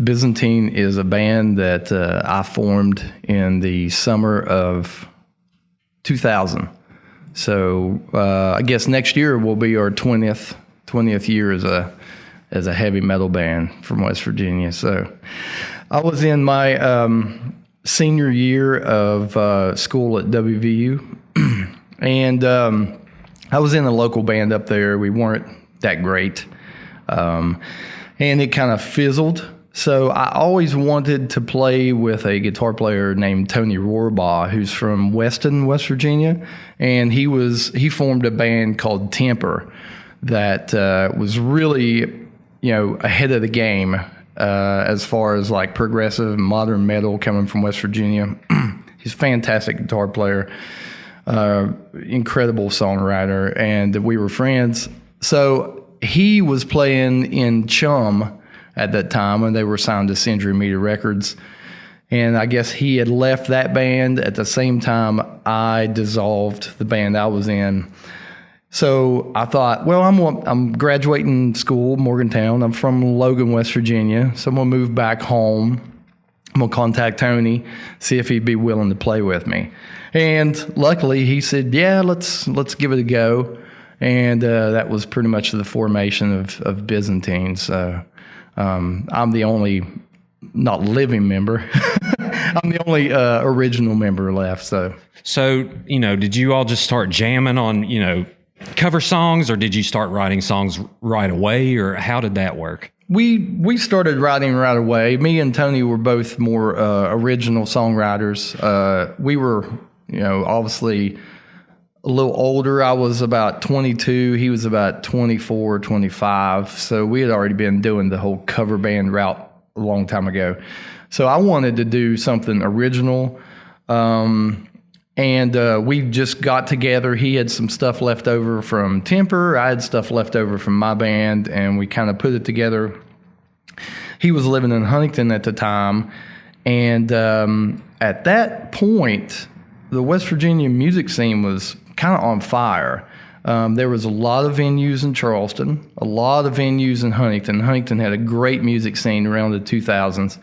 Byzantine is a band that I formed in the summer of 2000. So I guess next year will be our 20th year as a heavy metal band from West Virginia. So I was in my senior year of school at WVU, and I was in a local band up there. We weren't that great, and it kind of fizzled. So I always wanted to play with a guitar player named Tony Rohrbaugh, who's from Weston, West Virginia, and he formed a band called Temper that was really, ahead of the game as far as like progressive modern metal coming from West Virginia. He's a fantastic guitar player, incredible songwriter, and we were friends. So he was playing in Chum at that time when they were signed to Century Media Records. And I guess he had left that band at the same time I dissolved the band I was in. So I thought, well, I'm graduating school, Morgantown. I'm from Logan, West Virginia. So I'm going to move back home. I'm going to contact Tony, see if he'd be willing to play with me. And luckily he said, yeah, let's give it a go. And that was pretty much the formation of Byzantine. So I'm the only not living member. I'm the only original member left. So, did you all just start jamming on, cover songs, or did you start writing songs right away, or how did that work? We started writing right away. Me and Tony were both more original songwriters. We were, obviously a little older. I was about 22. He was about 24, 25. So we had already been doing the whole cover band route a long time ago. So I wanted to do something original. And we just got together. He had some stuff left over from Temper. I had stuff left over from my band, and we kind of put it together. He was living in Huntington at the time. And at that point, the West Virginia music scene was kind of on fire. There was a lot of venues in Charleston, a lot of venues in Huntington. Huntington had a great music scene around the 2000s.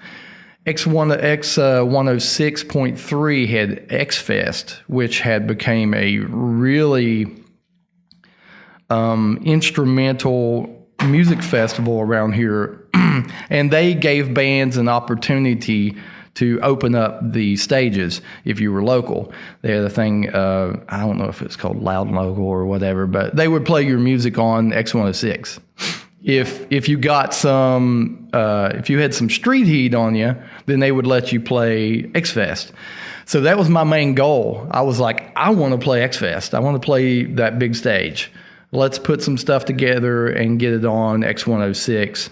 X106.3 had X-Fest, which had became a really instrumental music festival around here. And they gave bands an opportunity to open up the stages if you were local. They had a thing, I don't know if it's called Loud and Local or whatever, but they would play your music on X106. If you got some, if you had some street heat on you, then they would let you play X-Fest. So that was my main goal. I was like, I want to play X-Fest. I want to play that big stage. Let's put some stuff together and get it on X106.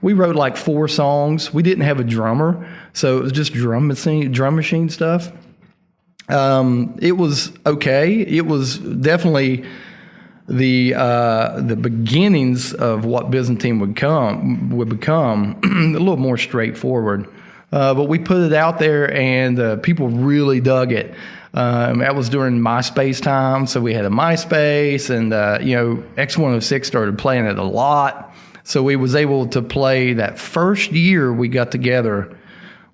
We wrote like 4 songs. We didn't have a drummer, so it was just drum machine stuff. It was okay. It was definitely the beginnings of what Byzantine would become a little more straightforward. But we put it out there, and people really dug it. That was during MySpace time, so we had a MySpace, and X106 started playing it a lot. So we was able to play that first year we got together.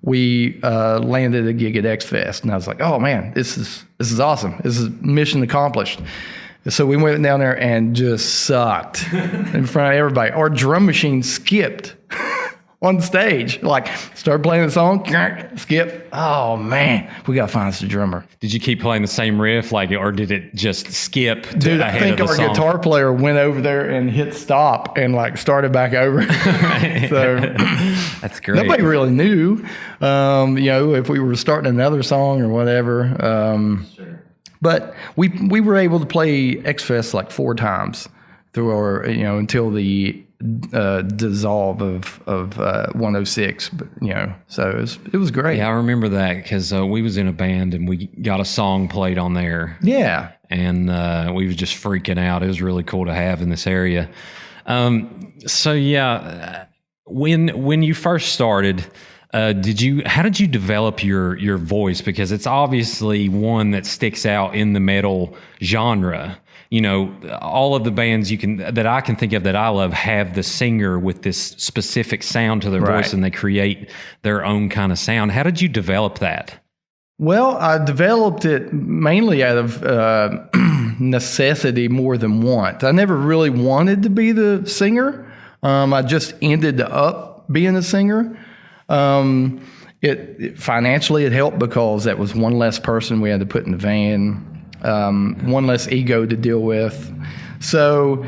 We landed a gig at X-Fest, and I was like, "Oh man, this is awesome! This is mission accomplished." So we went down there and just sucked in front of everybody. Our drum machine skipped on stage. Like, started playing the song, skip. Oh man, we gotta find us a drummer. Did you keep playing the same riff, or did it just skip? Dude, I think our guitar player went over there and hit stop and started back over. So that's great. Nobody really knew, if we were starting another song or whatever. Sure. But we were able to play X-Fest 4 times through our, until the dissolve of 106, but so it was great. Yeah, I remember that because we was in a band and we got a song played on there. Yeah, and we was just freaking out. It was really cool to have in this area. So yeah, when you first started, how did you develop your voice? Because it's obviously one that sticks out in the metal genre. all of the bands that I can think of that I love have the singer with this specific sound to their voice, and they create their own kind of sound. How did you develop that? Well, I developed it mainly out of necessity more than want. I never really wanted to be the singer. I just ended up being a singer. It financially it helped because that was one less person we had to put in the van. One less ego to deal with. So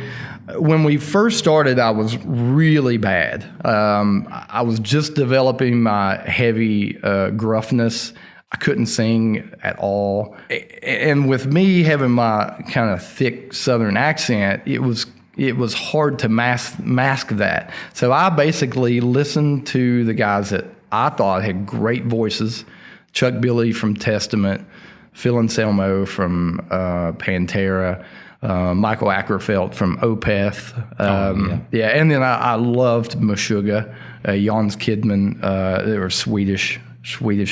when we first started, I was really bad. I was just developing my heavy gruffness. I couldn't sing at all. And with me having my kind of thick Southern accent, it was hard to mask that. So I basically listened to the guys that I thought had great voices, Chuck Billy from Testament, Phil Anselmo from Pantera, Michael Ackerfeld from Opeth. And then I loved Meshuggah, Jans Kidman. They were a Swedish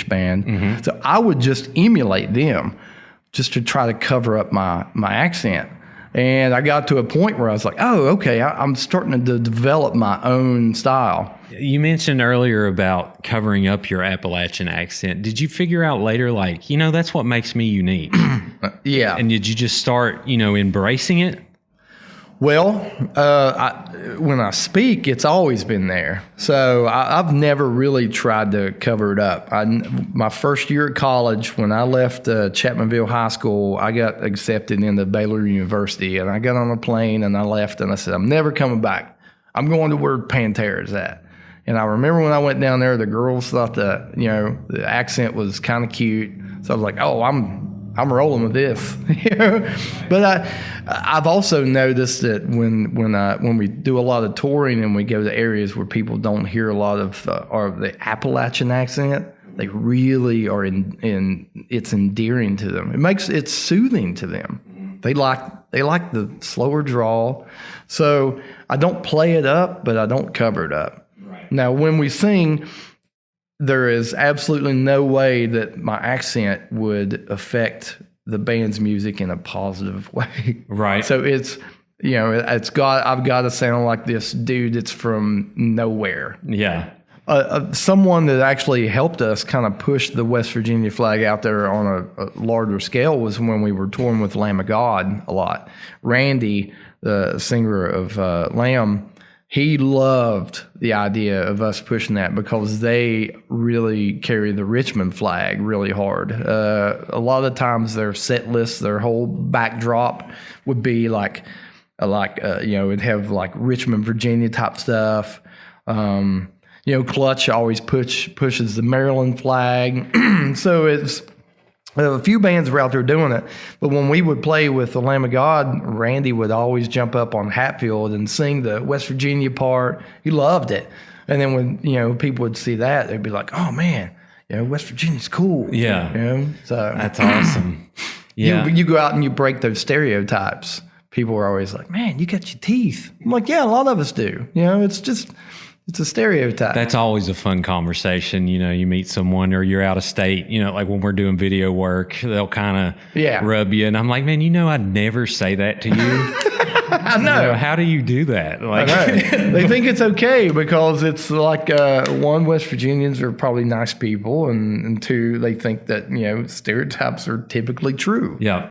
band. Mm-hmm. So I would just emulate them just to try to cover up my accent. And I got to a point where I was like, oh, okay, I'm starting to develop my own style. You mentioned earlier about covering up your Appalachian accent. Did you figure out later, that's what makes me unique? Yeah. And did you just start, embracing it? Well, when I speak, it's always been there. So I've never really tried to cover it up. My first year at college, when I left Chapmanville High School, I got accepted into Baylor University, and I got on a plane and I left, and I said, I'm never coming back. I'm going to where Pantera is at. And I remember when I went down there, the girls thought the accent was kind of cute. So I was like, oh, I'm rolling with this. But I've also noticed that when we do a lot of touring and we go to areas where people don't hear a lot of the Appalachian accent, they really are it's endearing to them. It's soothing to them. They like the slower drawl. So I don't play it up, but I don't cover it up. Right. Now, when we sing, there is absolutely no way that my accent would affect the band's music in a positive way. Right. So I've got to sound like this dude that's from nowhere. Yeah. Someone that actually helped us kind of push the West Virginia flag out there on a larger scale was when we were touring with Lamb of God a lot. Randy, the singer of Lamb, he loved the idea of us pushing that because they really carry the Richmond flag really hard. A lot of times their set lists, their whole backdrop would be it'd have like Richmond, Virginia type stuff. Clutch always pushes the Maryland flag. So it's a few bands were out there doing it, but when we would play with the Lamb of God, Randy would always jump up on Hatfield and sing the West Virginia part. He loved it. And then when, people would see that, they'd be like, oh man, West Virginia's cool. Yeah. So that's awesome. Yeah. You go out and you break those stereotypes. People were always like, man, you got your teeth. I'm like, yeah, a lot of us do. It's a stereotype. That's always a fun conversation. You meet someone or you're out of state, like when we're doing video work, they'll kind of rub you. And I'm like, man, I'd never say that to you. I know. How do you do that? I know. They think it's okay because it's like, one, West Virginians are probably nice people. And two, they think that, stereotypes are typically true. Yeah.